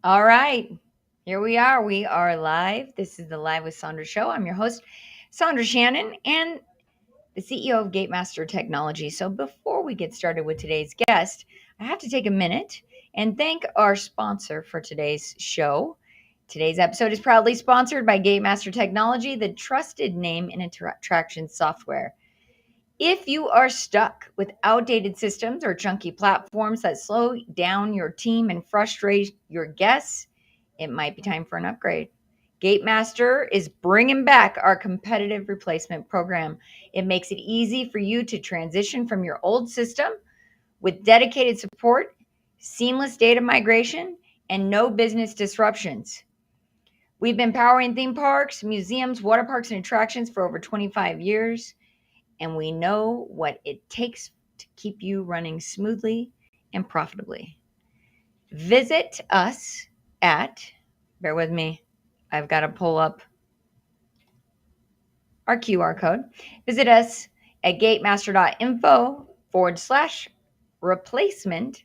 All right. Here we are. We are live. This is the Live with Sandra show. I'm your host, Sandra Shannon, and the CEO of Gatemaster Technology. So before we get started with today's guest, I have to take a minute and thank our sponsor for today's show. Today's episode is proudly sponsored by Gatemaster Technology, the trusted name in attraction software. If you are stuck with outdated systems or chunky platforms that slow down your team and frustrate your guests, it might be time for an upgrade. Gatemaster is bringing back our competitive replacement program. It makes it easy for you to transition from your old system with dedicated support, seamless data migration, and no business disruptions. We've been powering theme parks, museums, water parks, and attractions for over 25 years, and we know what it takes to keep you running smoothly and profitably. Visit us at, bear with me, I've got to pull up our QR code. Visit us at gatemaster.info/replacement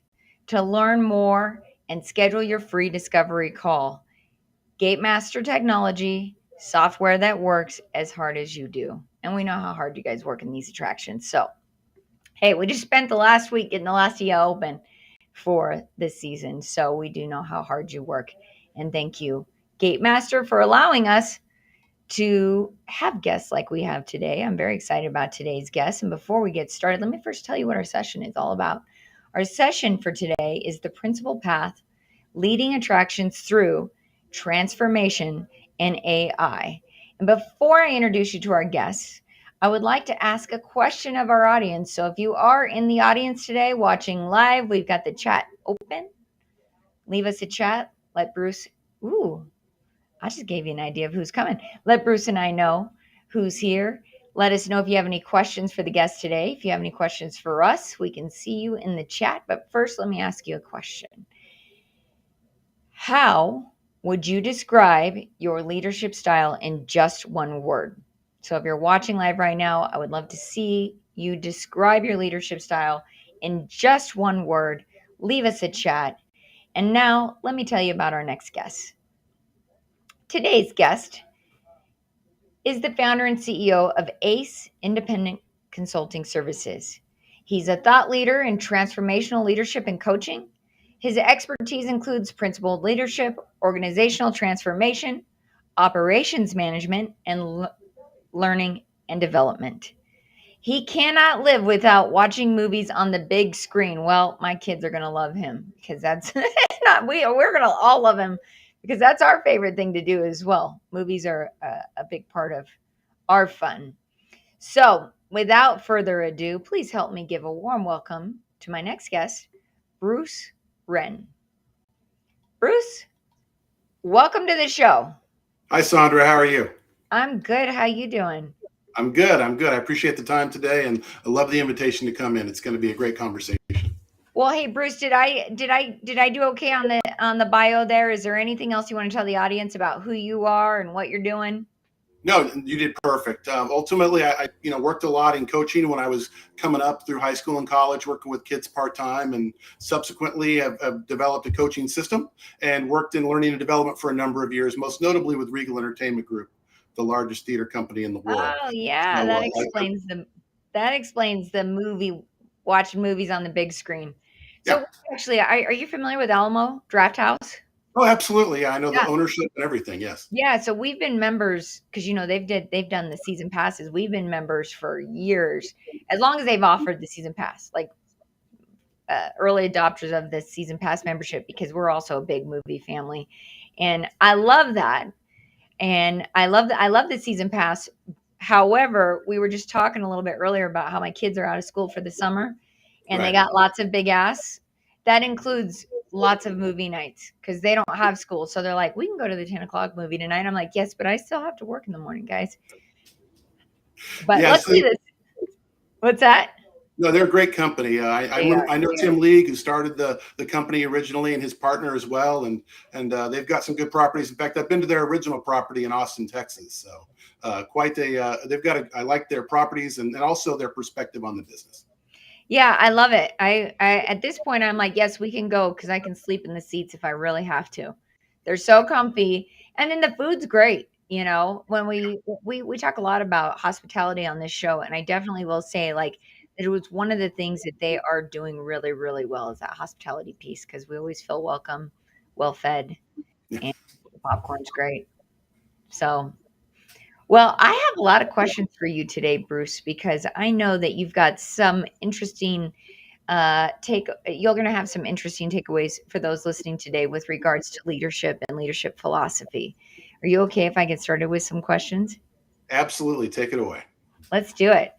to learn more and schedule your free discovery call. Gatemaster Technology, software that works as hard as you do. And we know how hard you guys work in these attractions. So, hey, we just spent the last week getting the last year open for this season. So we do know how hard you work. And thank you, Gatemaster, for allowing us to have guests like we have today. I'm very excited about today's guest. And before we get started, let me first tell you what our session is all about. Our session for today is the principal path leading attractions through transformation and AI. And before I introduce you to our guests, I would like to ask a question of our audience. So if you are in the audience today watching live, we've got the chat open. Leave us a chat. Let Bruce, I just gave you an idea of who's coming. Let Bruce and I know who's here. Let us know if you have any questions for the guest today. If you have any questions for us, we can see you in the chat. But first, let me ask you a question. How would you describe your leadership style in just one word? So if you're watching live right now, I would love to see you describe your leadership style in just one word. Leave us a chat. And now let me tell you about our next guest. Today's guest is the founder and CEO of ACE Independent Consulting Services. He's a thought leader in transformational leadership and coaching. His expertise includes principled leadership, organizational transformation, operations management, and learning and development. He cannot live without watching movies on the big screen. Well, my kids are going to love him because that's not we're going to all love him because that's our favorite thing to do as well. Movies are a big part of our fun. So, without further ado, please help me give a warm welcome to my next guest, Bruce Wren. Bruce, welcome to the show. Hi, Sandra. How are you? I'm good. How you doing? I'm good. I appreciate the time today, and I love the invitation to come in. It's going to be a great conversation. Well, hey Bruce, did I do okay on the bio there? Is there anything else you want to tell the audience about who you are and what you're doing? No, you did perfect. Ultimately, I worked a lot in coaching when I was coming up through high school and college, working with kids part-time, and subsequently have developed a coaching system and worked in learning and development for a number of years, most notably with Regal Entertainment Group, the largest theater company in the world. Oh yeah, So, that explains the movie watching movies on the big screen. yeah. So actually, are you familiar with Alamo Drafthouse? Oh, absolutely. Yeah, I know the Yeah. ownership and everything. Yes. Yeah, so we've been members because they've done the season passes. We've been members for years, as long as they've offered the season pass, like early adopters of the season pass membership, because we're also a big movie family, and I love that. And I love the season pass. However, we were just talking a little bit earlier about how my kids are out of school for the summer, and they Right. got lots of big ass. That includes lots of movie nights because they don't have school. So they're like, we can go to the 10 o'clock movie tonight. I'm like, yes, but I still have to work in the morning, guys. But let's Yes. do this. What's that? No, they're a great company. They are. I know Tim League, who started the company originally, and his partner as well, and they've got some good properties. In fact, I've been to their original property in Austin, Texas. So I like their properties and also their perspective on the business. Yeah, I love it. I at this point I'm like, yes, we can go because I can sleep in the seats if I really have to. They're so comfy, and then the food's great. When we talk a lot about hospitality on this show, and I definitely will say, like, that it was one of the things that they are doing really, really well is that hospitality piece, because we always feel welcome, well fed, Yeah. and the popcorn's great. So, well, I have a lot of questions for you today, Bruce, because I know that you've got some interesting take you're going to have some interesting takeaways for those listening today with regards to leadership and leadership philosophy. Are you okay if I get started with some questions? Absolutely. Take it away. Let's do it.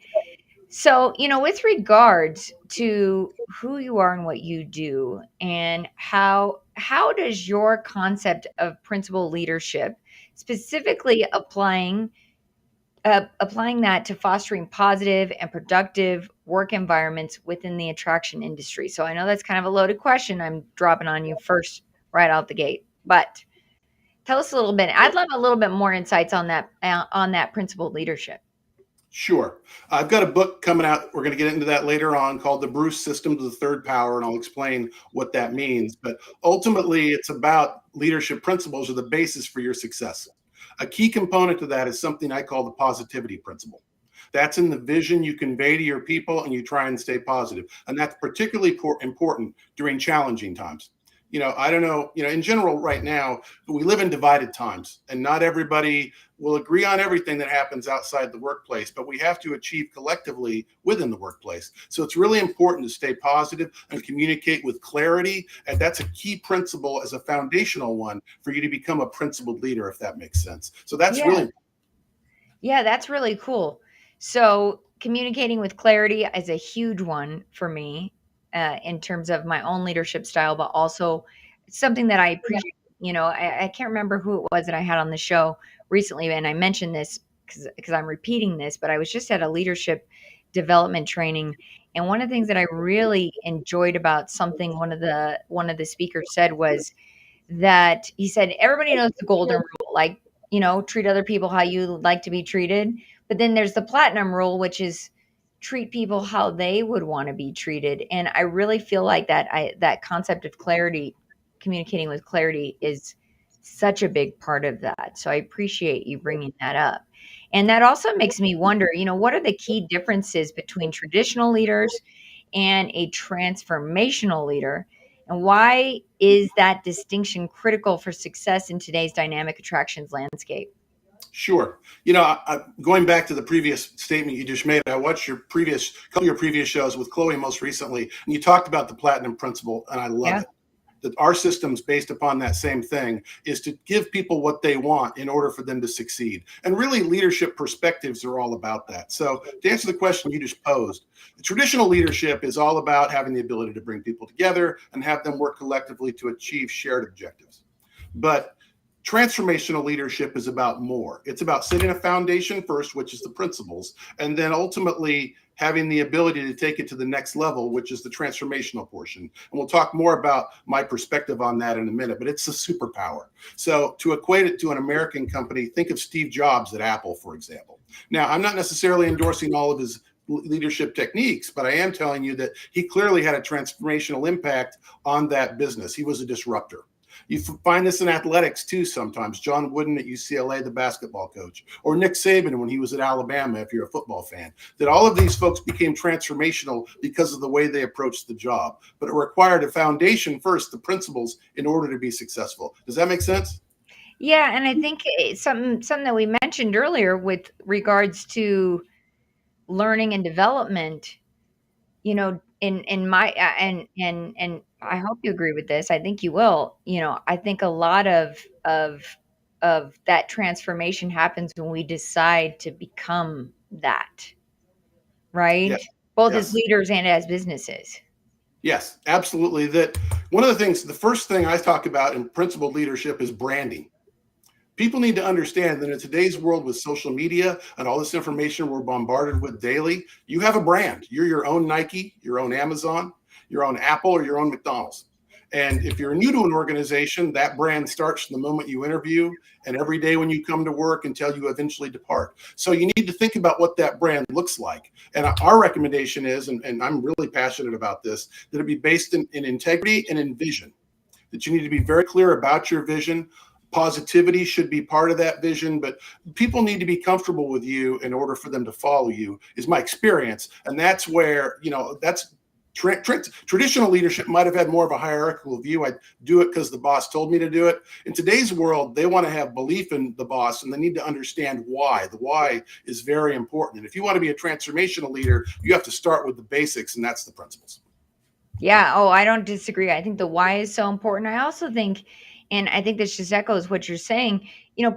So, with regards to who you are and what you do, and how does your concept of principal leadership, specifically applying that to fostering positive and productive work environments within the attraction industry. So I know that's kind of a loaded question I'm dropping on you first right out the gate, but tell us a little bit. I'd love a little bit more insights on that principled leadership. Sure. I've got a book coming out. We're going to get into that later on called The Bruce System to the Third Power, and I'll explain what that means. But ultimately, it's about leadership principles are the basis for your success. A key component to that is something I call the positivity principle. That's in the vision you convey to your people and you try and stay positive. And that's particularly important during challenging times. I don't know, in general right now, we live in divided times and not everybody will agree on everything that happens outside the workplace, but we have to achieve collectively within the workplace. So it's really important to stay positive and communicate with clarity. And that's a key principle as a foundational one for you to become a principled leader, if that makes sense. So that's Yeah. really Yeah, that's really cool. So, communicating with clarity is a huge one for me in terms of my own leadership style, but also something that I appreciate. I can't remember who it was that I had on the show recently, and I mentioned this because I'm repeating this, but I was just at a leadership development training, and one of the things that I really enjoyed about something one of the speakers said was that he said everybody knows the golden rule, like, treat other people how you like to be treated. But then there's the platinum rule, which is treat people how they would want to be treated. And I really feel like that concept of clarity, communicating with clarity, is such a big part of that. So I appreciate you bringing that up. And that also makes me wonder, what are the key differences between traditional leaders and a transformational leader? And why is that distinction critical for success in today's dynamic attractions landscape? sure. Going back to the previous statement you just made, I watched couple of your previous shows with Chloe most recently, and you talked about the platinum principle, and I love Yeah. it. That our system's based upon that same thing is to give people what they want in order for them to succeed. And really, leadership perspectives are all about that. So, to answer the question you just posed, the traditional leadership is all about having the ability to bring people together and have them work collectively to achieve shared objectives. But transformational leadership is about more. It's about setting a foundation first, which is the principles, and then ultimately having the ability to take it to the next level, which is the transformational portion. And we'll talk more about my perspective on that in a minute, but it's a superpower. So to equate it to an American company, think of Steve Jobs at Apple, for example. Now, I'm not necessarily endorsing all of his leadership techniques, but I am telling you that he clearly had a transformational impact on that business. He was a disruptor. You find this in athletics too sometimes. John Wooden at UCLA, the basketball coach, or Nick Saban when he was at Alabama, if you're a football fan, that all of these folks became transformational because of the way they approached the job. But it required a foundation first, the principles, in order to be successful. Does that make sense? Yeah, and I think it's something that we mentioned earlier with regards to learning and development, in my and I hope you agree with this. I think you will. I think a lot of that transformation happens when we decide to become that, Yeah. right? Both as Yes. leaders and as businesses. Yes, absolutely. That one of the things, the first thing I talk about in principled leadership is branding. People need to understand that in today's world with social media and all this information we're bombarded with daily, you have a brand. You're your own Nike, your own Amazon, your own Apple, or your own McDonald's. And if you're new to an organization, that brand starts from the moment you interview and every day when you come to work until you eventually depart. So you need to think about what that brand looks like. And our recommendation is, and I'm really passionate about this, that it be based in integrity and in vision. that you need to be very clear about your vision. Positivity should be part of that vision, but people need to be comfortable with you in order for them to follow you, is my experience. And that's where, that's traditional leadership might have had more of a hierarchical view. I do it because the boss told me to do it. In today's world, they want to have belief in the boss, and they need to understand why. The why is very important. And if you want to be a transformational leader, you have to start with the basics, and that's the principles. Yeah. Oh, I don't disagree. I think the why is so important. I also think, and I think this just echoes what you're saying,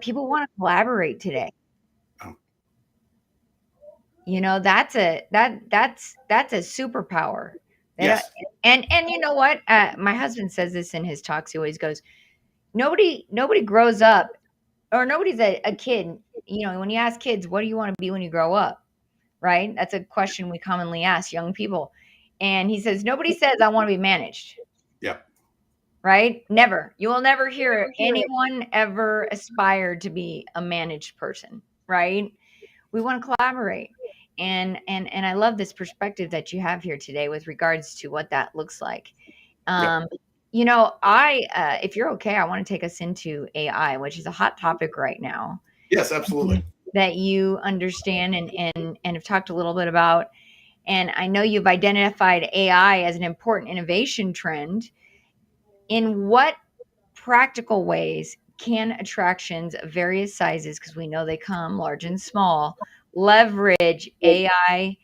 people want to collaborate today. Oh, That's a superpower. They don't, yes. and you know what? My husband says this in his talks. He always goes, nobody grows up, or nobody's a kid. When you ask kids, what do you want to be when you grow up? Right? That's a question we commonly ask young people. And he says, nobody says I want to be managed. Yeah. Right? Never. You will never hear anyone ever aspire to be a managed person, right? We want to collaborate. And I love this perspective that you have here today with regards to what that looks like. Yep. Um, if you're okay, I want to take us into AI, which is a hot topic right now Yes, absolutely. that you understand and have talked a little bit about. And I know you've identified AI as an important innovation trend. In what practical ways can attractions of various sizes, because we know they come large and small, leverage AI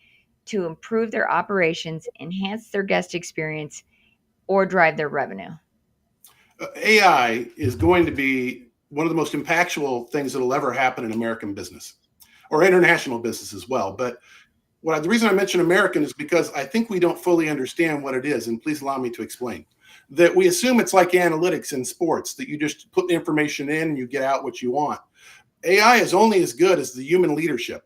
to improve their operations, enhance their guest experience, or drive their revenue? AI is going to be one of the most impactful things that'll ever happen in American business or international business as well. But the reason I mention American is because I think we don't fully understand what it is. And please allow me to explain that. We assume it's like analytics in sports, that you just put the information in and you get out what you want. AI is only as good as the human leadership.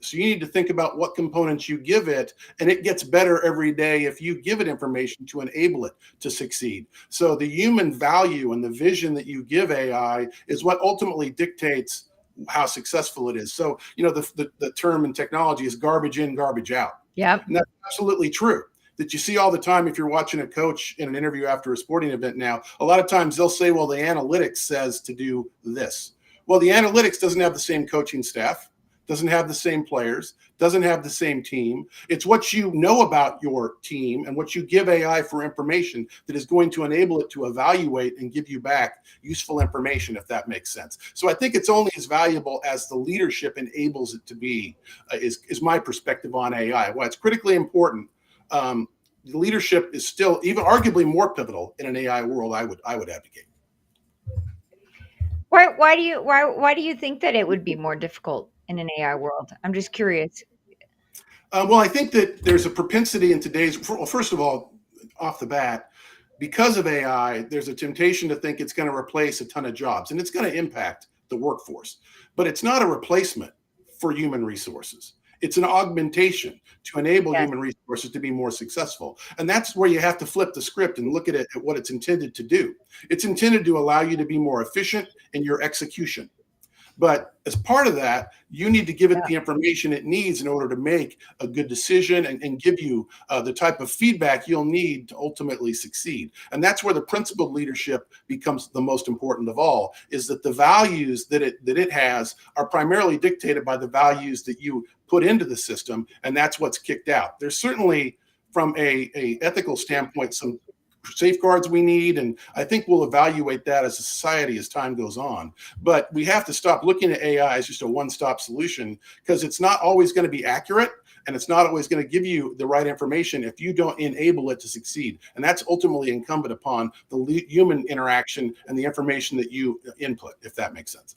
So you need to think about what components you give it, and it gets better every day if you give it information to enable it to succeed. So the human value and the vision that you give AI is what ultimately dictates how successful it is. So, the term in technology is garbage in, garbage out. Yep. And that's absolutely true. That you see all the time if you're watching a coach in an interview after a sporting event now, a lot of times they'll say, well, the analytics says to do this. Well, the analytics doesn't have the same coaching staff, doesn't have the same players, doesn't have the same team. It's what you know about your team and what you give AI for information that is going to enable it to evaluate and give you back useful information, if that makes sense. So I think it's only as valuable as the leadership enables it to be, is my perspective on AI. Why it's critically important. The leadership is still even arguably more pivotal in an AI world. I would advocate. Why do you think that it would be more difficult in an AI world? I'm just curious. Well, I think that there's a propensity in today's. Well, first of all, off the bat, because of AI, there's a temptation to think it's going to replace a ton of jobs, and it's going to impact the workforce. But it's not a replacement for human resources. It's an augmentation to enable Yes. human resources to be more successful. And that's where you have to flip the script and look at it at what it's intended to do. It's intended to allow you to be more efficient in your execution. But as part of that, you need to give it Yeah. the information it needs in order to make a good decision and give you the type of feedback you'll need to ultimately succeed. And that's where the principled leadership becomes the most important of all, is that the values that it has are primarily dictated by the values that you put into the system, and that's what's kicked out. There's certainly, from a ethical standpoint, some safeguards we need, and I think we'll evaluate that as a society as time goes on. But we have to stop looking at AI as just a one-stop solution, because it's not always going to be accurate, and it's not always going to give you the right information if you don't enable it to succeed. And that's ultimately incumbent upon the human interaction and the information that you input, if that makes sense.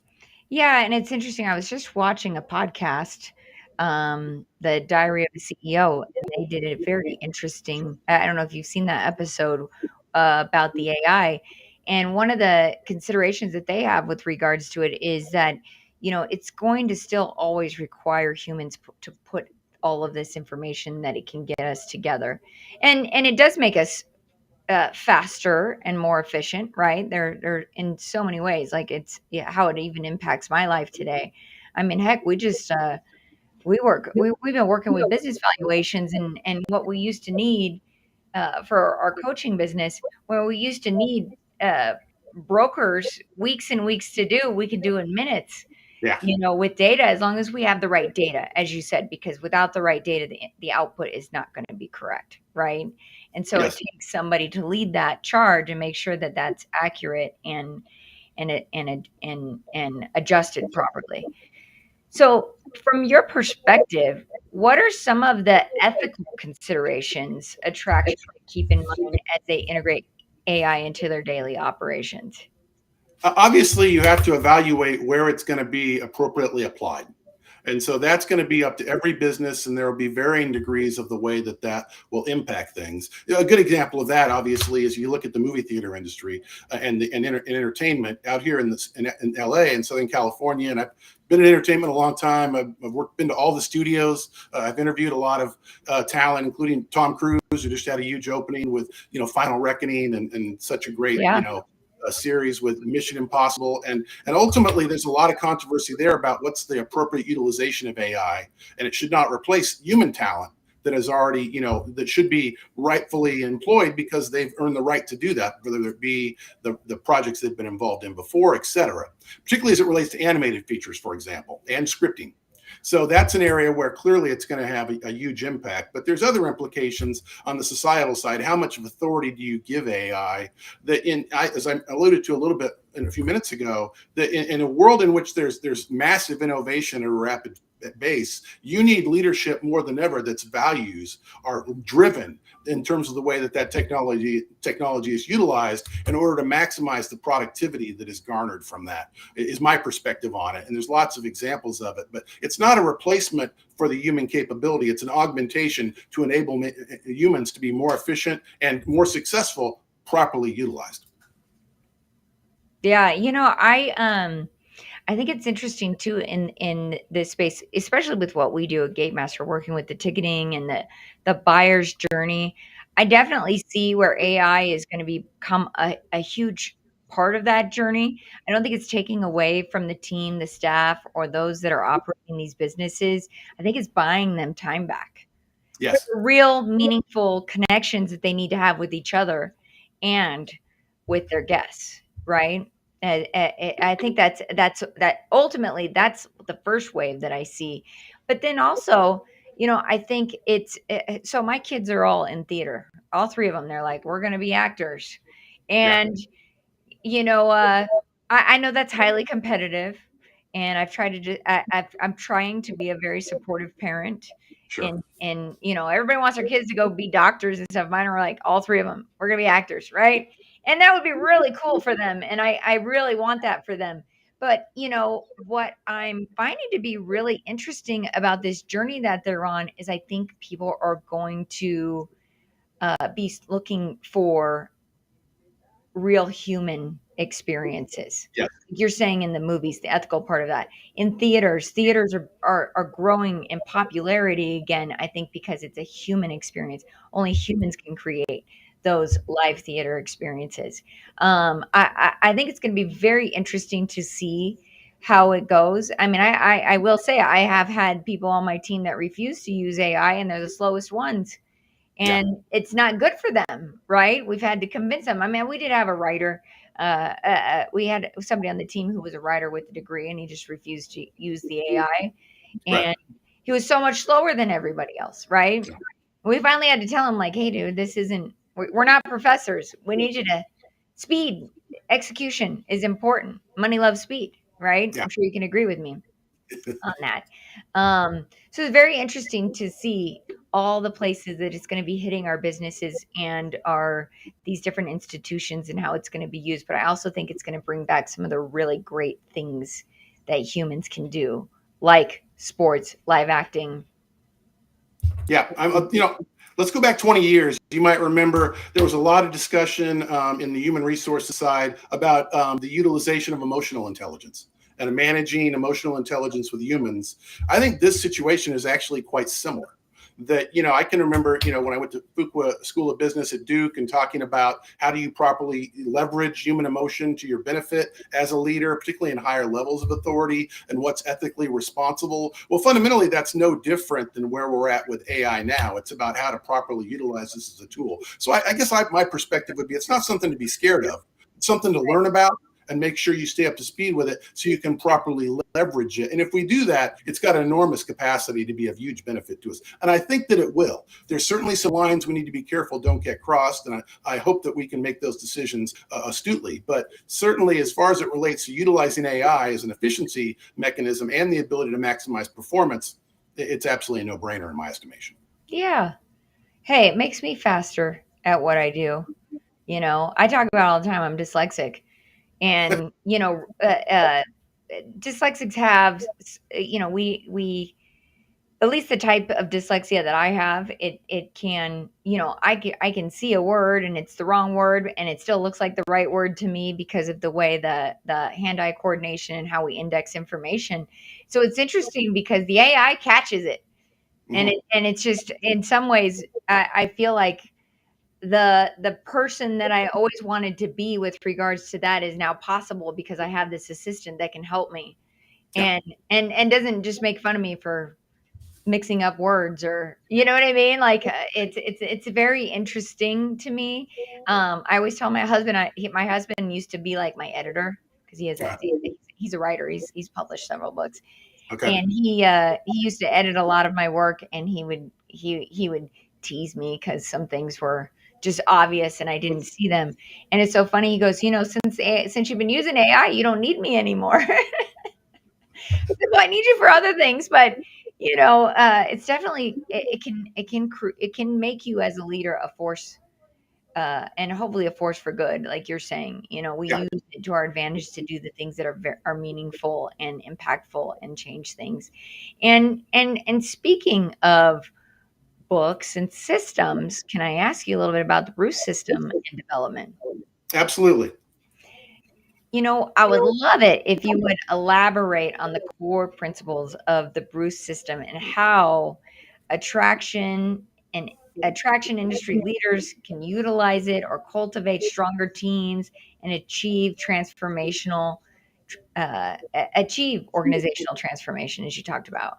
Yeah, and it's interesting. I was just watching a podcast, The Diary of a CEO, and they did a very interesting. I don't know if you've seen that episode about the AI, and one of the considerations that they have with regards to it is that it's going to still always require humans to put all of this information that it can get us together, and it does make us faster and more efficient, right? They're in so many ways. Like how it even impacts my life today. I mean, heck, we've been working with business valuations and what we used to need for our coaching business, where we used to need brokers weeks and weeks to do, we can do in minutes, Yeah. with data, as long as we have the right data, as you said, because without the right data, the output is not going to be correct, right? And so it Yes. takes somebody to lead that charge and make sure that that's accurate and adjusted properly. So, from your perspective, what are some of the ethical considerations a track should keep in mind as they integrate AI into their daily operations? Obviously, you have to evaluate where it's going to be appropriately applied. And so that's going to be up to every business, and there will be varying degrees of the way that that will impact things. A good example of that, obviously, is you look at the movie theater industry and entertainment out here in LA and Southern California. And I've been in entertainment a long time. Been to all the studios. I've interviewed a lot of talent, including Tom Cruise, who just had a huge opening with Final Reckoning and such a great Yeah. a series with Mission Impossible, and ultimately there's a lot of controversy there about what's the appropriate utilization of AI, and it should not replace human talent that is already that should be rightfully employed because they've earned the right to do that, whether it be the projects they've been involved in before, etc. Particularly as it relates to animated features, for example, and scripting. So that's an area where clearly it's going to have a huge impact. But there's other implications on the societal side. How much of authority do you give AI? As I alluded to a little bit a few minutes ago, that in a world in which there's massive innovation at a rapid base, you need leadership more than ever that's values are driven in terms of the way that technology is utilized in order to maximize the productivity that is garnered from that, is my perspective on it. And there's lots of examples of it, but it's not a replacement for the human capability. It's an augmentation to enable humans to be more efficient and more successful, properly utilized. Yeah, I think it's interesting too in this space, especially with what we do at Gatemaster, working with the ticketing and the buyer's journey. I definitely see where AI is going to become a huge part of that journey. I don't think it's taking away from the team, the staff, or those that are operating these businesses. I think it's buying them time back for Yes. the real meaningful connections that they need to have with each other and with their guests, right? I think that ultimately that's the first wave that I see. But then also, I think so my kids are all in theater. All three of them, they're like, we're going to be actors. Yeah. And I know that's highly competitive, and I've tried to I'm trying to be a very supportive parent. Sure. And everybody wants their kids to go be doctors and stuff. Mine are like all three of them. We're gonna be actors, right? And that would be really cool for them, and I really want that for them. But what I'm finding to be really interesting about this journey that they're on is I think people are going to be looking for real human experiences. Yes. You're saying in the movies, the ethical part of that. In theaters are growing in popularity again, I think because it's a human experience. Only humans can create those live theater experiences. I think it's going to be very interesting to see how it goes. I mean, I will say I have had people on my team that refuse to use AI, and they're the slowest ones, Yeah. and it's not good for them, right? We've had to convince them. I mean, we did have a writer. We had somebody on the team who was a writer with a degree, and he just refused to use the AI, Right. and he was so much slower than everybody else, right? Yeah. We finally had to tell him, like, hey, dude, this isn't. We're not professors. We need you to speed. Execution is important. Money loves speed, right? Yeah. I'm sure you can agree with me on that. So it's very interesting to see all the places that it's going to be hitting our businesses and our these different institutions and how it's going to be used. But I also think it's going to bring back some of the really great things that humans can do, like sports, live acting. Yeah, let's go back 20 years. You might remember there was a lot of discussion in the human resources side about the utilization of emotional intelligence and managing emotional intelligence with humans. I think this situation is actually quite similar. That, I can remember, when I went to Fuqua School of Business at Duke and talking about how do you properly leverage human emotion to your benefit as a leader, particularly in higher levels of authority, and what's ethically responsible. Well, fundamentally, that's no different than where we're at with AI now. It's about how to properly utilize this as a tool. So I guess my perspective would be it's not something to be scared of. something to learn about, and make sure you stay up to speed with it so you can properly leverage it. And if we do that, it's got enormous capacity to be of huge benefit to us. And I think that it will. There's certainly some lines we need to be careful don't get crossed. And I hope that we can make those decisions astutely. But certainly, as far as it relates to utilizing AI as an efficiency mechanism and the ability to maximize performance, it's absolutely a no-brainer in my estimation. Yeah. Hey, it makes me faster at what I do. I talk about all the time, I'm dyslexic. And, dyslexics have, we at least the type of dyslexia that I have, it can, I can see a word and it's the wrong word and it still looks like the right word to me because of the way the hand-eye coordination and how we index information. So it's interesting because the AI catches it. And it's just, in some ways, I feel like the person that I always wanted to be with regards to that is now possible because I have this assistant that can help me Yeah. and doesn't just make fun of me for mixing up words, or you know what I mean? Like it's very interesting to me. I always tell my husband, my husband used to be like my editor because he's a writer. He's published several books, Okay. and he used to edit a lot of my work, and he would tease me because some things were just obvious and I didn't see them. And it's so funny. He goes, since you've been using AI, you don't need me anymore. Well, I need you for other things, but it's definitely it can make you as a leader a force, and hopefully a force for good, like you're saying. We Yeah. use it to our advantage to do the things that are meaningful and impactful and change things. And speaking of books and systems, can I ask you a little bit about the Bruce system and development? Absolutely. I would love it if you would elaborate on the core principles of the Bruce system and how attraction and attraction industry leaders can utilize it or cultivate stronger teams and achieve organizational transformation, as you talked about.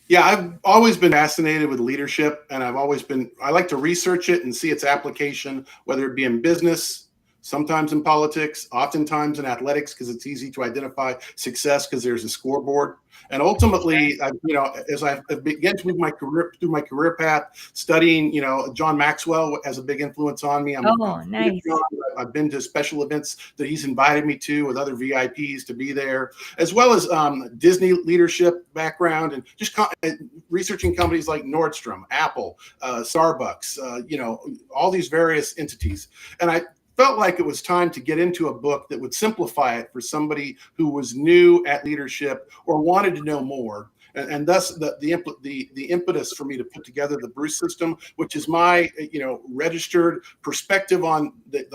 Yeah, I've always been fascinated with leadership, and I like to research it and see its application, whether it be in business, sometimes in politics, oftentimes in athletics, because it's easy to identify success because there's a scoreboard. And ultimately, as I began to move my career through my career path, studying, John Maxwell has a big influence on me. Oh, nice. I've been to special events that he's invited me to with other VIPs to be there, as well as Disney leadership background and just researching companies like Nordstrom, Apple, Starbucks, all these various entities. And I felt like it was time to get into a book that would simplify it for somebody who was new at leadership or wanted to know more. And thus the impetus for me to put together the Bruce system, which is my registered perspective on the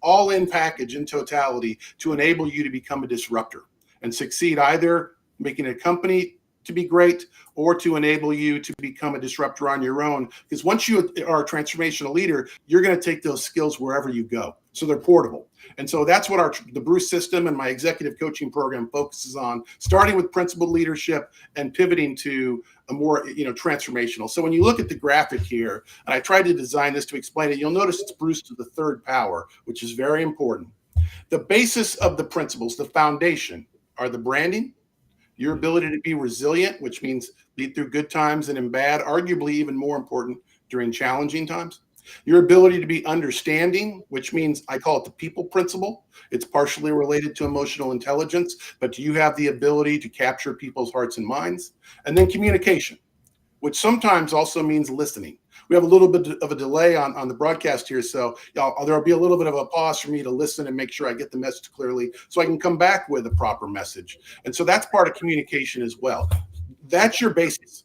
all-in package in totality to enable you to become a disruptor and succeed, either making a company to be great or to enable you to become a disruptor on your own. Because once you are a transformational leader, you're going to take those skills wherever you go. So they're portable. And so that's what the Bruce system and my executive coaching program focuses on, starting with principled leadership and pivoting to a more, transformational. So when you look at the graphic here, and I tried to design this to explain it, you'll notice it's Bruce to the third power, which is very important. The basis of the principles, the foundation, are the branding, your ability to be resilient, which means lead through good times and in bad, arguably even more important during challenging times. Your ability to be understanding, which means I call it the people principle. It's partially related to emotional intelligence, but do you have the ability to capture people's hearts and minds? And then communication, which sometimes also means listening. We have a little bit of a delay on the broadcast here, so there'll be a little bit of a pause for me to listen and make sure I get the message clearly so I can come back with a proper message. And so that's part of communication as well. That's your basis.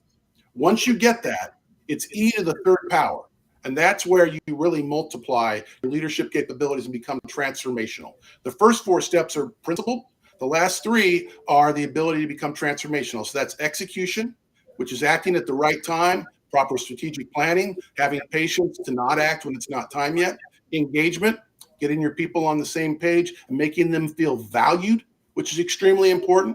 Once you get that, it's E to the third power. And that's where you really multiply your leadership capabilities and become transformational. The first four steps are principled. The last three are the ability to become transformational. So that's execution, which is acting at the right time, proper strategic planning, having patience to not act when it's not time yet, engagement, getting your people on the same page and making them feel valued, which is extremely important,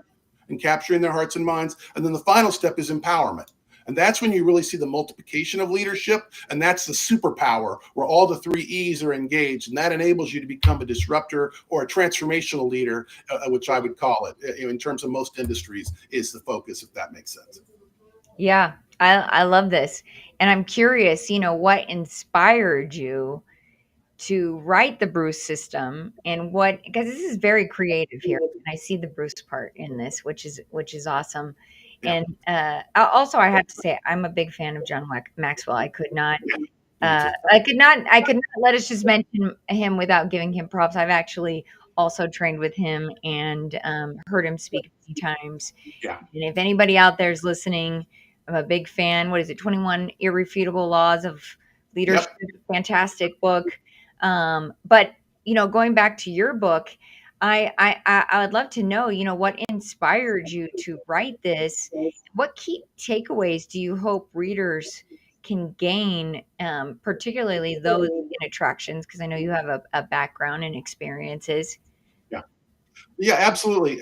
and capturing their hearts and minds. And then the final step is empowerment. And that's when you really see the multiplication of leadership. And that's the superpower where all the three E's are engaged. And that enables you to become a disruptor or a transformational leader, which I would call it in terms of most industries is the focus, if that makes sense. Yeah, I love this. And I'm curious, what inspired you to write the Bruce system and what, because this is very creative here. And I see the Bruce part in this, which is awesome. Yeah, And also, I have to say, I'm a big fan of John Maxwell. I could not yeah, me too. I could not let us just mention him without giving him props. I've actually also trained with him and heard him speak a few times. Yeah, And if anybody out there is listening, I'm a big fan. What is it? 21 Irrefutable Laws of Leadership. yep. Fantastic book. But going back to your book, I would love to know, what inspired you to write this. What key takeaways do you hope readers can gain, particularly those in attractions? Because I know you have a background and experiences. Yeah. Yeah, absolutely.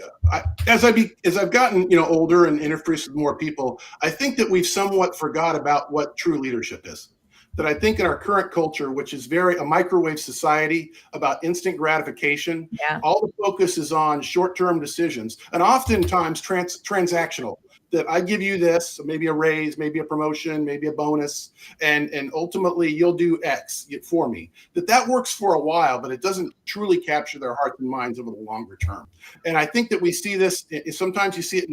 As I've gotten older and interfaced with more people, I think that we've somewhat forgot about what true leadership is. That I think in our current culture, which is very a microwave society about instant gratification, Yeah, all the focus is on short-term decisions and oftentimes transactional. That I give you this, maybe a raise, maybe a promotion, maybe a bonus, and ultimately you'll do X for me. That works for a while, but it doesn't truly capture their hearts and minds over the longer term. And I think that we see this. Sometimes you see it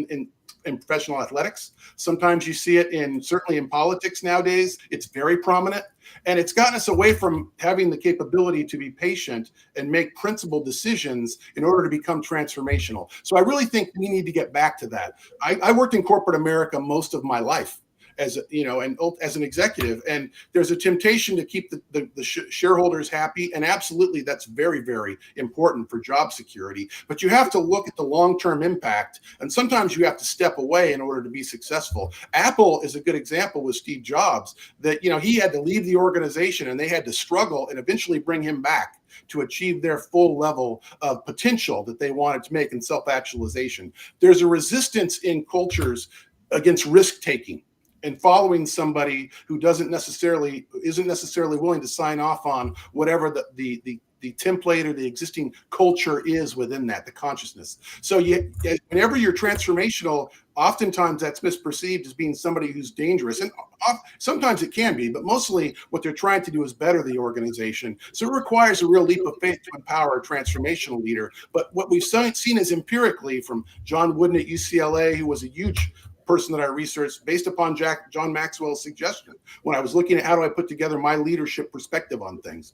in professional athletics. Sometimes you see it certainly in politics nowadays. It's very prominent. And it's gotten us away from having the capability to be patient and make principled decisions in order to become transformational. So I really think we need to get back to that. I worked in corporate America most of my life as as an executive, and there's a temptation to keep the shareholders happy, and absolutely that's very, very important for job security, but you have to look at the long-term impact, and sometimes you have to step away in order to be successful. Apple is a good example with Steve Jobs, that he had to leave the organization and they had to struggle and eventually bring him back to achieve their full level of potential that they wanted to make in self-actualization. There's a resistance in cultures against risk taking and following somebody who isn't necessarily willing to sign off on whatever the template or the existing culture is within that, the consciousness. So whenever you're transformational, oftentimes that's misperceived as being somebody who's dangerous. And sometimes it can be, but mostly what they're trying to do is better the organization. So it requires a real leap of faith to empower a transformational leader. But what we've seen is empirically from John Wooden at UCLA, who was a huge person that I researched based upon John Maxwell's suggestion when I was looking at how do I put together my leadership perspective on things,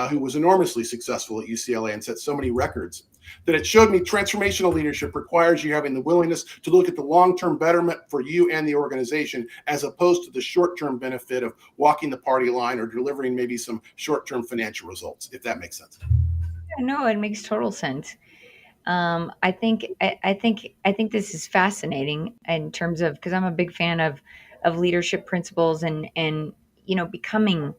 who was enormously successful at UCLA and set so many records, that it showed me transformational leadership requires you having the willingness to look at the long-term betterment for you and the organization, as opposed to the short-term benefit of walking the party line or delivering maybe some short-term financial results, if that makes sense. no, it makes total sense. I think this is fascinating in terms of, because I'm a big fan of leadership principles and becoming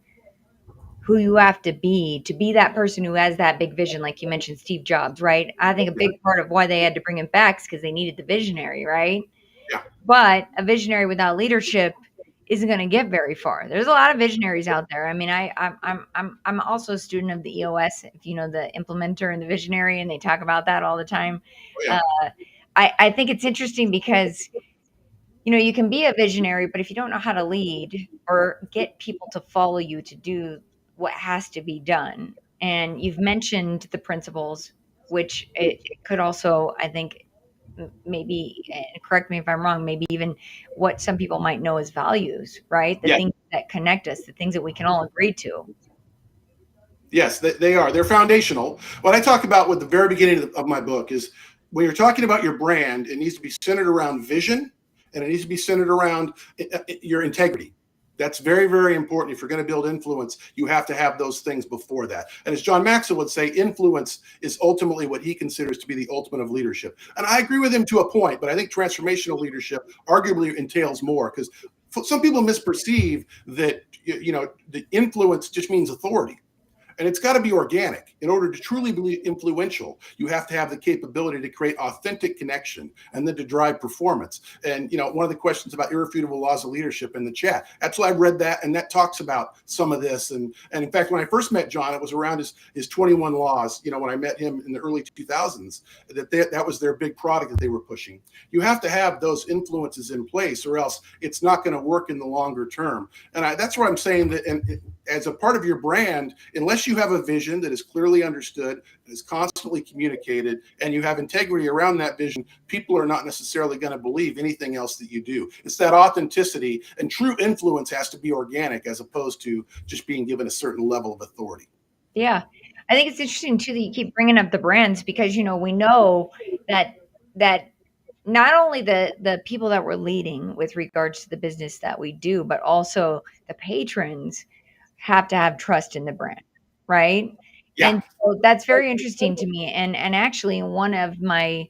who you have to be that person who has that big vision, like you mentioned Steve Jobs, right? I think a Yeah, big part of why they had to bring him back is because they needed the visionary, right? yeah, But a visionary without leadership isn't going to get very far. There's a lot of visionaries out there. I mean, I'm also a student of the EOS, if you know the implementer and the visionary, and they talk about that all the time. oh, yeah, Uh, I think it's interesting because you can be a visionary, but if you don't know how to lead or get people to follow you to do what has to be done, and you've mentioned the principles, which it could also, I think, maybe, and correct me if I'm wrong, maybe even what some people might know as values, right? The yeah. things that connect us, the things that we can all agree to. Yes, they are. They're foundational. What I talk about with the very beginning of my book is when you're talking about your brand, it needs to be centered around vision, and it needs to be centered around your integrity. That's very, very important. If you're going to build influence, you have to have those things before that. And as John Maxwell would say, influence is ultimately what he considers to be the ultimate of leadership. And I agree with him to a point, but I think transformational leadership arguably entails more, because some people misperceive that the influence just means authority. And it's got to be organic. In order to truly be influential, you have to have the capability to create authentic connection and then to drive performance. And, one of the questions about irrefutable laws of leadership in the chat, absolutely, I read that, and that talks about some of this. And in fact, when I first met John, it was around his 21 laws, when I met him in the early 2000s, that was their big product that they were pushing. You have to have those influences in place, or else it's not going to work in the longer term. And that's where I'm saying that, and as a part of your brand, unless you have a vision that is clearly understood, is constantly communicated, and you have integrity around that vision, people are not necessarily going to believe anything else that you do. It's that authenticity, and true influence has to be organic as opposed to just being given a certain level of authority. Yeah. I think it's interesting too that you keep bringing up the brands because, we know that not only the people that we're leading with regards to the business that we do, but also the patrons have to have trust in the brand, right? Yeah, And so that's very interesting to me. And actually, one of my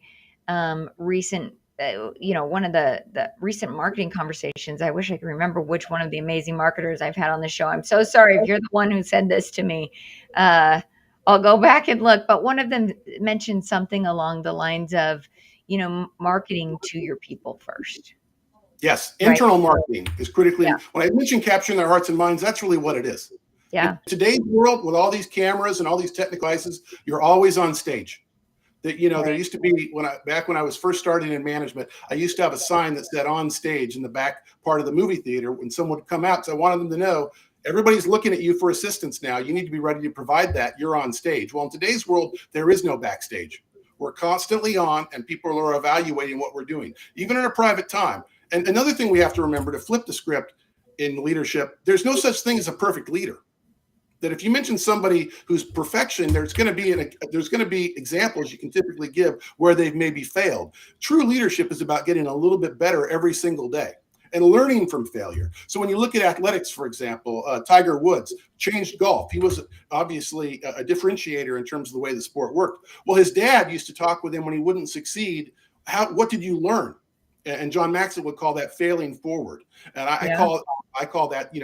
recent, one of the recent marketing conversations. I wish I could remember which one of the amazing marketers I've had on the show. I'm so sorry if you're the one who said this to me. Uh, I'll go back and look, but one of them mentioned something along the lines of, marketing to your people first, yes, right? internal marketing is critically, Yeah, when I mention capturing their hearts and minds, that's really what it is. In yeah, today's world, with all these cameras and all these technical devices, you're always on stage. That there right. used to be, when I was first starting in management, I used to have a sign that said on stage in the back part of the movie theater when someone would come out. So I wanted them to know everybody's looking at you for assistance now. You need to be ready to provide that. You're on stage. Well, in today's world, there is no backstage. We're constantly on, and people are evaluating what we're doing, even in a private time. And another thing we have to remember, to flip the script in leadership, there's no such thing as a perfect leader. That if you mention somebody who's perfection, there's going to be examples you can typically give where they've maybe failed. True leadership is about getting a little bit better every single day and learning from failure. So when you look at athletics, for example, Tiger Woods changed golf. He was obviously a differentiator in terms of the way the sport worked. Well, his dad used to talk with him when he wouldn't succeed. What did you learn? And John Maxwell would call that failing forward. And Yeah. I call that,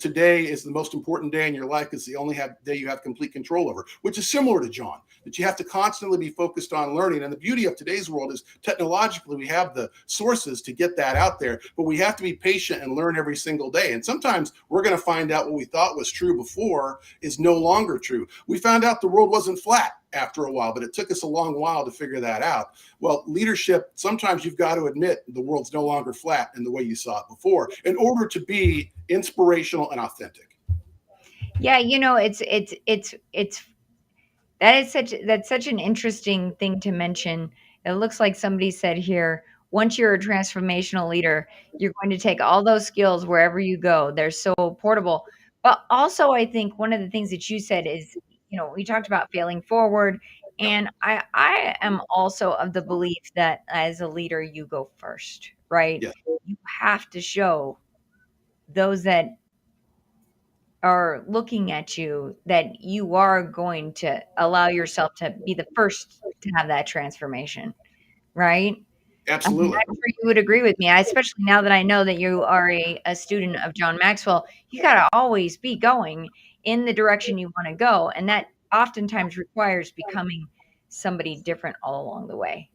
today is the most important day in your life because the only day you have complete control over, which is similar to John, that you have to constantly be focused on learning. And the beauty of today's world is technologically we have the sources to get that out there, but we have to be patient and learn every single day. And sometimes we're going to find out what we thought was true before is no longer true. We found out the world wasn't flat after a while, but it took us a long while to figure that out. Well, leadership, sometimes you've got to admit the world's no longer flat in the way you saw it before in order to be inspirational and authentic. Yeah, it's that's such an interesting thing to mention. It looks like somebody said here, once you're a transformational leader, you're going to take all those skills wherever you go. They're so portable. But also, I think one of the things that you said is, we talked about failing forward, Yep. and I am also of the belief that as a leader, you go first, right? Yes. You have to show those that are looking at you that you are going to allow yourself to be the first to have that transformation, right? I mean, Absolutely. I'm sure you would agree with me, especially now that I know that you are a student of John Maxwell. You gotta always be going in the direction you wanna go, and that oftentimes requires becoming somebody different all along the way,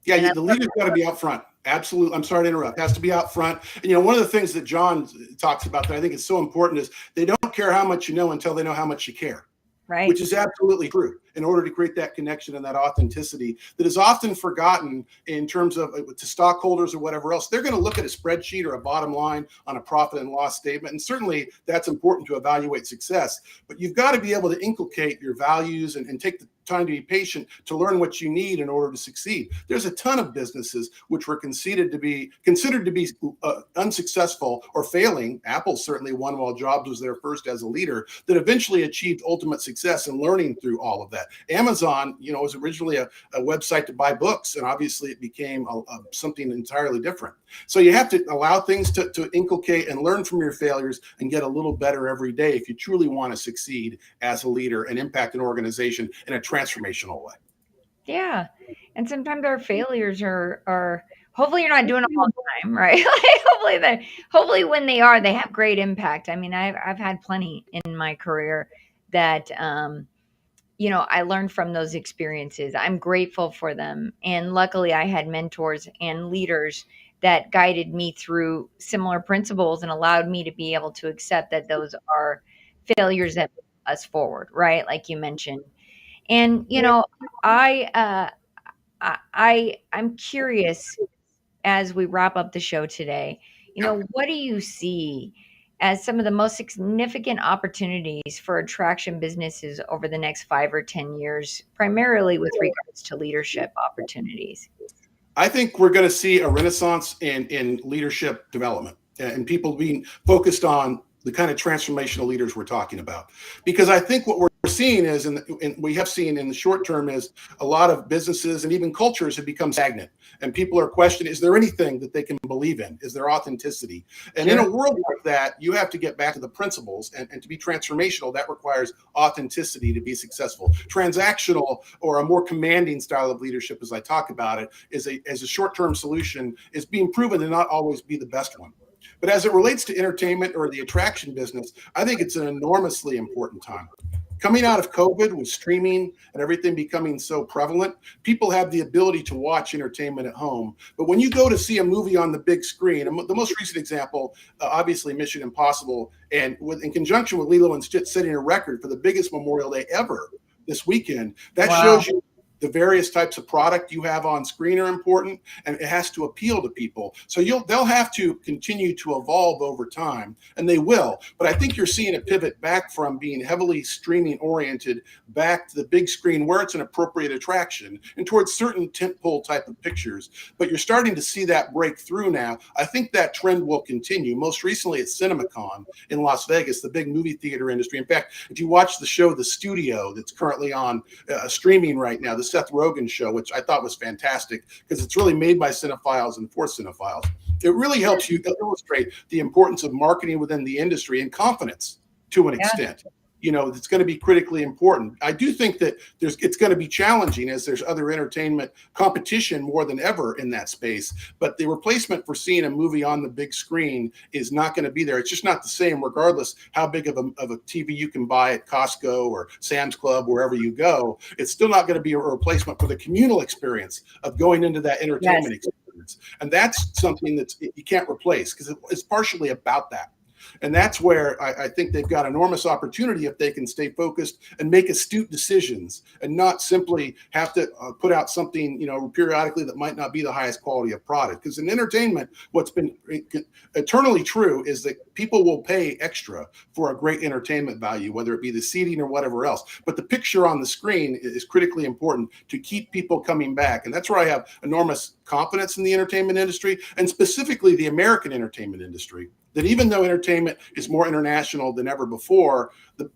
Yeah, and I the love leader's got to be out front. Absolutely. I'm sorry to interrupt. It has to be out front. And one of the things that John talks about that I think is so important is they don't care how much you know until they know how much you care, which right? is absolutely true in order to create that connection and that authenticity that is often forgotten in terms of to stockholders or whatever else. They're going to look at a spreadsheet or a bottom line on a profit and loss statement. And certainly that's important to evaluate success. But you've got to be able to inculcate your values and take the time to be patient to learn what you need in order to succeed. There's a ton of businesses which were considered to be unsuccessful or failing. Apple certainly one while Jobs was there first as a leader that eventually achieved ultimate success and learning through all of that. Amazon, was originally a website to buy books, and obviously it became something entirely different. So you have to allow things to inculcate and learn from your failures and get a little better every day if you truly want to succeed as a leader and impact an organization in a transformational way. Yeah, and sometimes our failures are hopefully you're not doing them all the time, right? Like, hopefully when they are, they have great impact. I mean, I've had plenty in my career that I learned from those experiences. I'm grateful for them. And luckily, I had mentors and leaders that guided me through similar principles and allowed me to be able to accept that those are failures that move us forward, right? Like you mentioned. And, I, uh, I'm curious as we wrap up the show today, what do you see as some of the most significant opportunities for attraction businesses over the next 5 or 10 years, primarily with regards to leadership opportunities? I think we're going to see a renaissance in leadership development and people being focused on the kind of transformational leaders we're talking about. Because I think what we're seeing is, and we have seen in the short term, is a lot of businesses and even cultures have become stagnant. And people are questioning, is there anything that they can believe in? Is there authenticity? And in Sure. a world like that, you have to get back to the principles. And to be transformational, that requires authenticity to be successful. Transactional, or a more commanding style of leadership, as I talk about it, as a short-term solution, is being proven to not always be the best one. But as it relates to entertainment or the attraction business, I think it's an enormously important time. Coming out of COVID with streaming and everything becoming so prevalent, people have the ability to watch entertainment at home. But when you go to see a movie on the big screen, and the most recent example, obviously Mission Impossible, and in conjunction with Lilo and Stitch setting a record for the biggest Memorial Day ever this weekend, that Wow. shows you the various types of product you have on screen are important, and it has to appeal to people. So they'll have to continue to evolve over time, and they will. But I think you're seeing a pivot back from being heavily streaming oriented back to the big screen where it's an appropriate attraction and towards certain tentpole type of pictures. But you're starting to see that break through now. I think that trend will continue. Most recently at CinemaCon in Las Vegas, the big movie theater industry. In fact, if you watch the show The Studio that's currently on streaming right now, the Seth Rogen show, which I thought was fantastic because it's really made by cinephiles and for cinephiles. It really helps you illustrate the importance of marketing within the industry and confidence to an extent. It's going to be critically important. I do think that it's going to be challenging as there's other entertainment competition more than ever in that space. But the replacement for seeing a movie on the big screen is not going to be there. It's just not the same, regardless how big of a TV you can buy at Costco or Sam's Club, wherever you go. It's still not going to be a replacement for the communal experience of going into that entertainment experience. And that's something that you can't replace because it's partially about that. And that's where I think they've got enormous opportunity if they can stay focused and make astute decisions and not simply have to put out something, periodically that might not be the highest quality of product. Because in entertainment, what's been eternally true is that people will pay extra for a great entertainment value, whether it be the seating or whatever else. But the picture on the screen is critically important to keep people coming back. And that's where I have enormous confidence in the entertainment industry, and specifically the American entertainment industry. That even though entertainment is more international than ever before, in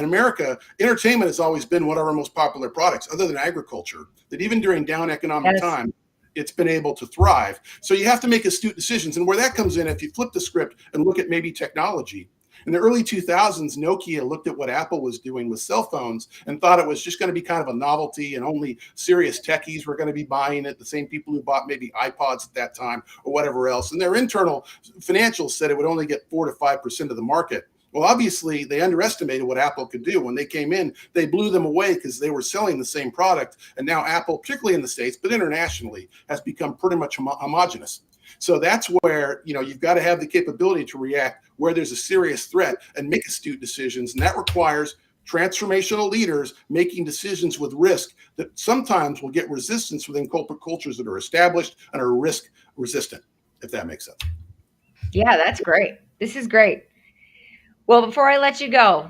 America, entertainment has always been one of our most popular products, other than agriculture. That even during down economic time, it's been able to thrive. So you have to make astute decisions. And where that comes in, if you flip the script and look at maybe technology, in the early 2000s, Nokia looked at what Apple was doing with cell phones and thought it was just going to be kind of a novelty and only serious techies were going to be buying it, the same people who bought maybe iPods at that time or whatever else. And their internal financials said it would only get 4 to 5% of the market. Well, obviously, they underestimated what Apple could do. When they came in, they blew them away because they were selling the same product. And now Apple, particularly in the States, but internationally, has become pretty much homogenous. So that's where, you've got to have the capability to react where there's a serious threat and make astute decisions. And that requires transformational leaders making decisions with risk that sometimes will get resistance within corporate cultures that are established and are risk resistant, if that makes sense. Yeah, that's great. This is great. Well, before I let you go,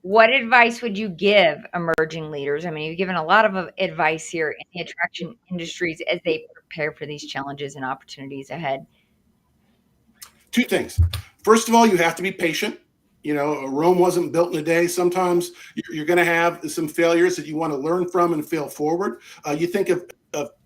what advice would you give emerging leaders? I mean, you've given a lot of advice here in the attraction industries as they prepare for these challenges and opportunities ahead. 2 things. First of all, you have to be patient. Rome wasn't built in a day. Sometimes you're going to have some failures that you want to learn from and fail forward. You think of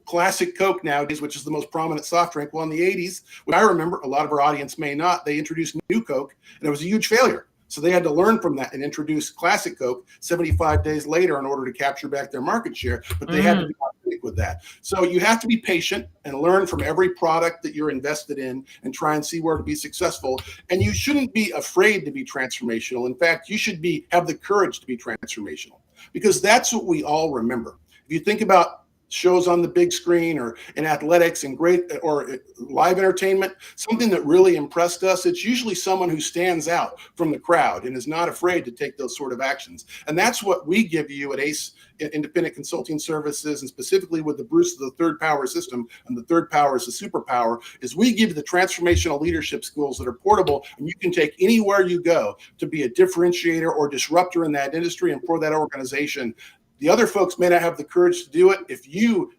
classic Coke nowadays, which is the most prominent soft drink. Well, in the 80s, what I remember, a lot of our audience may not, they introduced New Coke, and it was a huge failure. So they had to learn from that and introduce Classic Coke 75 days later in order to capture back their market share. But they had to be authentic with that. So you have to be patient and learn from every product that you're invested in and try and see where to be successful. And you shouldn't be afraid to be transformational. In fact, you should have the courage to be transformational, because that's what we all remember. If you think about shows on the big screen or in athletics and great or live entertainment, something that really impressed us, it's usually someone who stands out from the crowd and is not afraid to take those sort of actions. And that's what we give you at ACE Independent Consulting Services, and specifically with the Bruce, the third power system, and the third power is the superpower, is we give you the transformational leadership skills that are portable and you can take anywhere you go to be a differentiator or disruptor in that industry and for that organization. The other folks may not have the courage to do it. If you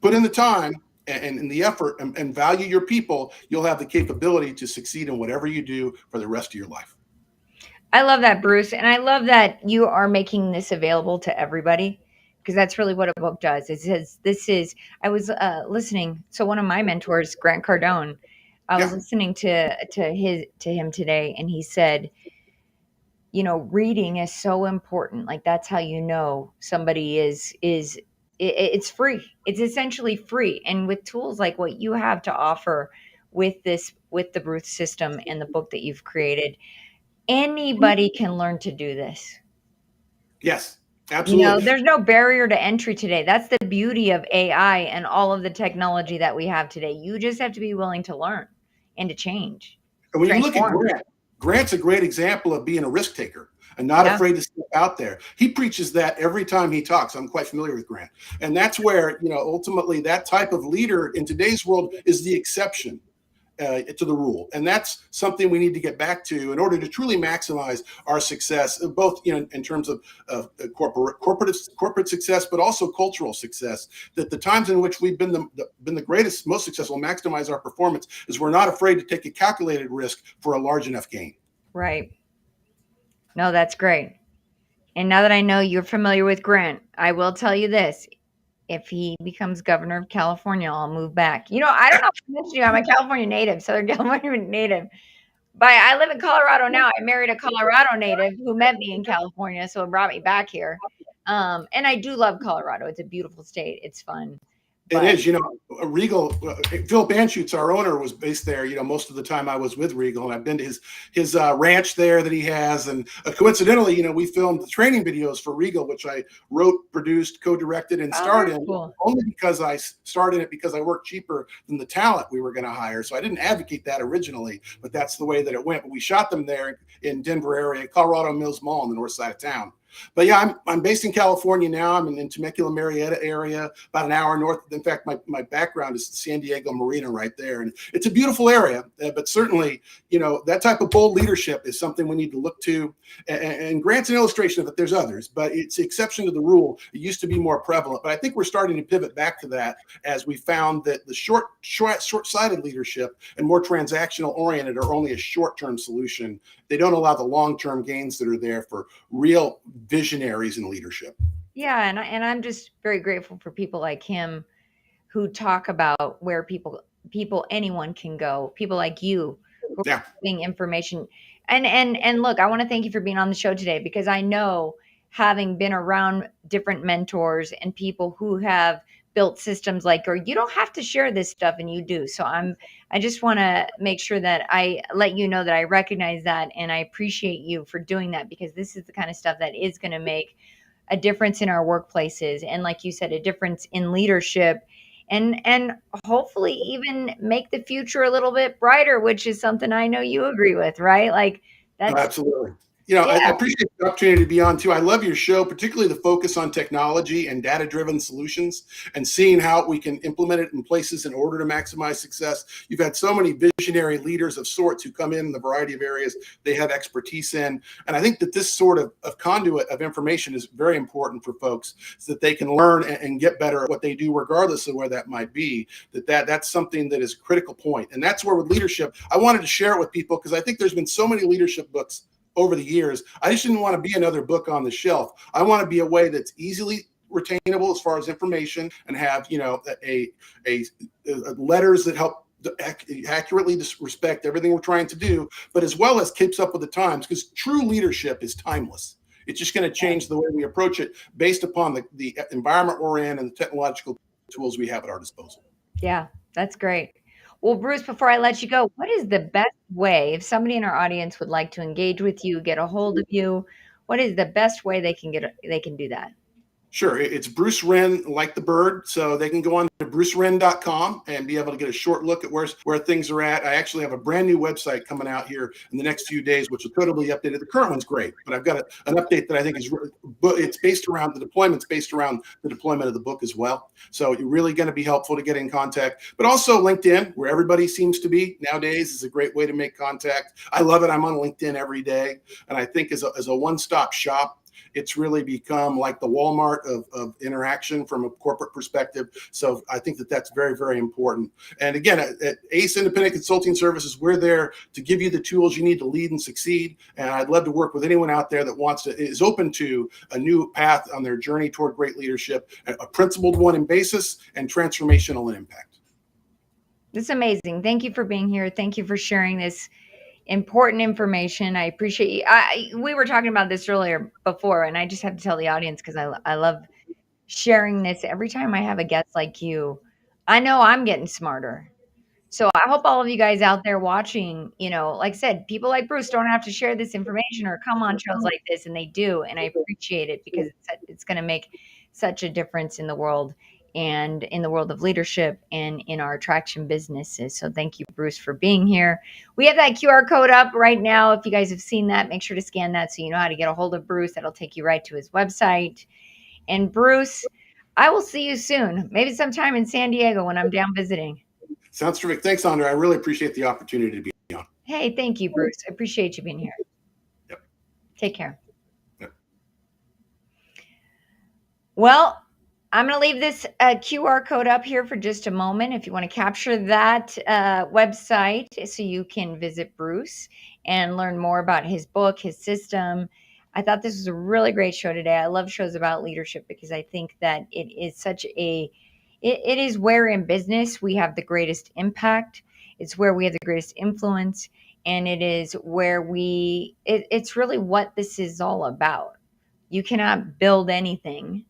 put in the time and the effort and value your people, you'll have the capability to succeed in whatever you do for the rest of your life. I love that, Bruce. And I love that you are making this available to everybody, because that's really what a book does. It says, I was listening. So one of my mentors, Grant Cardone, I was listening to him today, and he said, reading is so important. Like, that's how you know somebody it's free. It's essentially free. And with tools like what you have to offer with the Bruce system and the book that you've created, anybody can learn to do this. Yes, absolutely. There's no barrier to entry today. That's the beauty of AI and all of the technology that we have today. You just have to be willing to learn and to change. And when you look at Grant's a great example of being a risk taker and not afraid to step out there. He preaches that every time he talks. I'm quite familiar with Grant. And that's where, ultimately that type of leader in today's world is the exception to the rule. And that's something we need to get back to in order to truly maximize our success, both in terms of corporate success, but also cultural success. That the times in which we've been the greatest, most successful, maximize our performance, is we're not afraid to take a calculated risk for a large enough gain. Right. No, that's great. And now that I know you're familiar with Grant, I will tell you this. If he becomes governor of California, I'll move back. I don't know if I mentioned you, I'm a California native, Southern California native. But I live in Colorado now. I married a Colorado native who met me in California, so it brought me back here. And I do love Colorado. It's a beautiful state. It's fun. It is, Regal, Phil Banschutz, our owner, was based there. Most of the time I was with Regal, and I've been to his ranch there that he has. And coincidentally, we filmed the training videos for Regal, which I wrote, produced, co-directed, and starred in. Cool. Only because I started it because I worked cheaper than the talent we were going to hire. So I didn't advocate that originally, but that's the way that it went. But we shot them there in Denver area, Colorado Mills Mall on the north side of town. But yeah, I'm based in California now. I'm in Temecula, Marietta area, about an hour north. In fact, my background is San Diego Marina right there. And it's a beautiful area, but certainly, that type of bold leadership is something we need to look to. And Grant's an illustration of it. There's others, but it's the exception to the rule. It used to be more prevalent, but I think we're starting to pivot back to that as we found that the short-sighted leadership and more transactional oriented are only a short-term solution. They don't allow the long-term gains that are there for real visionaries in leadership. Yeah, and I'm just very grateful for people like him who talk about where anyone can go. People like you who are giving information. And look, I want to thank you for being on the show today, because I know, having been around different mentors and people who have built systems you don't have to share this stuff, and you do. So I just want to make sure that I let you know that I recognize that, and I appreciate you for doing that, because this is the kind of stuff that is going to make a difference in our workplaces, and, like you said, a difference in leadership, and hopefully even make the future a little bit brighter, which is something I know you agree with, right? Like, that's absolutely. I appreciate the opportunity to be on too. I love your show, particularly the focus on technology and data-driven solutions, and seeing how we can implement it in places in order to maximize success. You've had so many visionary leaders of sorts who come in the variety of areas they have expertise in. And I think that this sort of conduit of information is very important for folks, so that they can learn and get better at what they do, regardless of where that might be. That's something that is a critical point. And that's where, with leadership, I wanted to share it with people, because I think there's been so many leadership books over the years. I just didn't want to be another book on the shelf. I want to be a way that's easily retainable as far as information, and have a letters that help accurately respect everything we're trying to do, but as well as keeps up with the times, because true leadership is timeless. It's just going to change the way we approach it based upon the environment we're in and the technological tools we have at our disposal. Yeah, that's great. Well, Bruce, before I let you go, what is the best way if somebody in our audience would like to engage with you, get a hold of you, what is the best way they can do that? Sure. It's Bruce Wren, like the bird. So they can go on to brucewren.com and be able to get a short look at where things are at. I actually have a brand new website coming out here in the next few days, which will totally update it. The current one's great, but I've got an update that I think it's based around the deployment of the book as well. So you're really going to be helpful to get in contact. But also LinkedIn, where everybody seems to be nowadays, is a great way to make contact. I love it. I'm on LinkedIn every day. And I think as a one-stop shop, it's really become like the Walmart of interaction from a corporate perspective. So I think that's very, very important. And again, at ACE Independent Consulting Services, we're there to give you the tools you need to lead and succeed. And I'd love to work with anyone out there that is open to a new path on their journey toward great leadership, a principled one in basis and transformational in impact. This is amazing. Thank you for being here. Thank you for sharing this important information. I appreciate you. We were talking about this earlier before, and I just have to tell the audience because I love sharing this every time I have a guest like you. I know I'm getting smarter. So I hope all of you guys out there watching, like I said, people like Bruce don't have to share this information or come on shows like this, and they do. And I appreciate it because it's going to make such a difference in the world and in the world of leadership and in our attraction businesses. So thank you, Bruce, for being here. We have that QR code up right now. If you guys have seen that, make sure to scan that so you know how to get a hold of Bruce. That'll take you right to his website. And Bruce, I will see you soon, maybe sometime in San Diego when I'm down visiting. Sounds terrific. Thanks, Andre. I really appreciate the opportunity to be on. Hey, thank you, Bruce. I appreciate you being here. Yep. Take care. Yep. Well, I'm going to leave this QR code up here for just a moment. If you want to capture that website so you can visit Bruce and learn more about his book, his system. I thought this was a really great show today. I love shows about leadership because I think that it is it is where in business we have the greatest impact. It's where we have the greatest influence. And it is where it's really what this is all about. You cannot build anything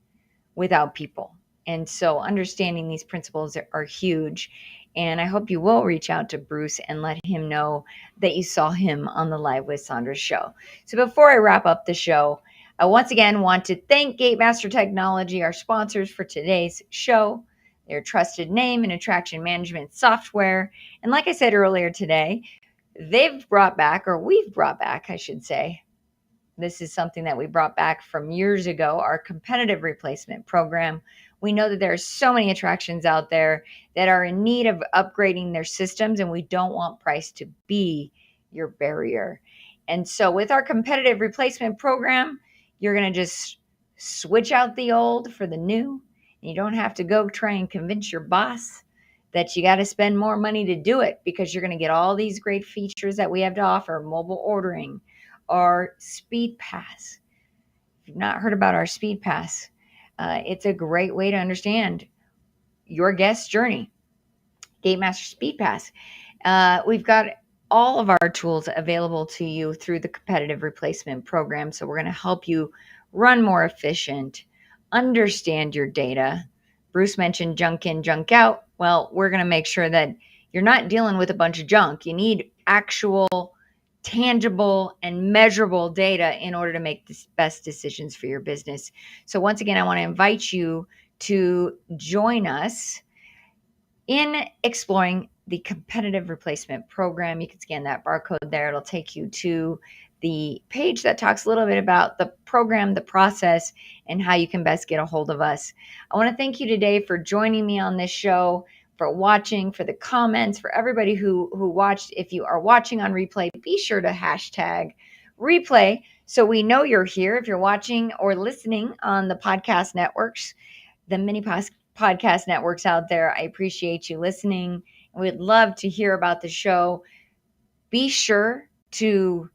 without people. And so understanding these principles are huge. And I hope you will reach out to Bruce and let him know that you saw him on the Live with Sandra show. So before I wrap up the show, I once again want to thank Gatemaster Technology, our sponsors for today's show. Their trusted name in attraction management software. And like I said earlier today, we've brought back, I should say, this is something that we brought back from years ago, our competitive replacement program. We know that there are so many attractions out there that are in need of upgrading their systems, and we don't want price to be your barrier. And so with our competitive replacement program, you're going to just switch out the old for the new. And you don't have to go try and convince your boss that you got to spend more money to do it because you're going to get all these great features that we have to offer, mobile ordering, our Speed Pass. If you've not heard about our Speed Pass, it's a great way to understand your guest journey. Gatemaster Speed Pass. We've got all of our tools available to you through the competitive replacement program. So we're going to help you run more efficient, understand your data. Bruce mentioned junk in, junk out. Well, we're going to make sure that you're not dealing with a bunch of junk. You need actual tangible and measurable data in order to make the best decisions for your business. So once again, I want to invite you to join us in exploring the competitive replacement program. You can scan that barcode there. It'll take you to the page that talks a little bit about the program, the process, and how you can best get a hold of us. I want to thank you today for joining me on this show, for watching, for the comments, for everybody who watched. If you are watching on replay, be sure to hashtag replay so we know you're here. If you're watching or listening on the podcast networks, the many podcast networks out there, I appreciate you listening. We'd love to hear about the show. Be sure to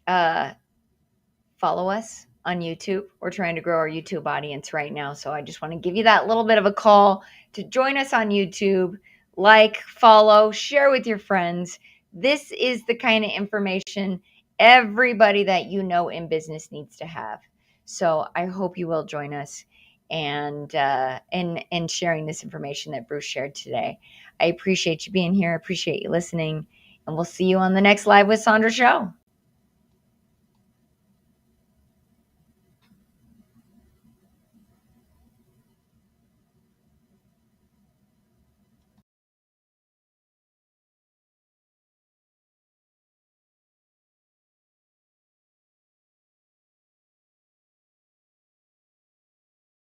follow us on YouTube. We're trying to grow our YouTube audience right now. So I just want to give you that little bit of a call to join us on YouTube. Like, follow, share with your friends. This is the kind of information everybody that you know in business needs to have. So I hope you will join us. and sharing this information that Bruce shared today. I appreciate you being here. I appreciate you listening, and we'll see you on the next Live with Sandra show.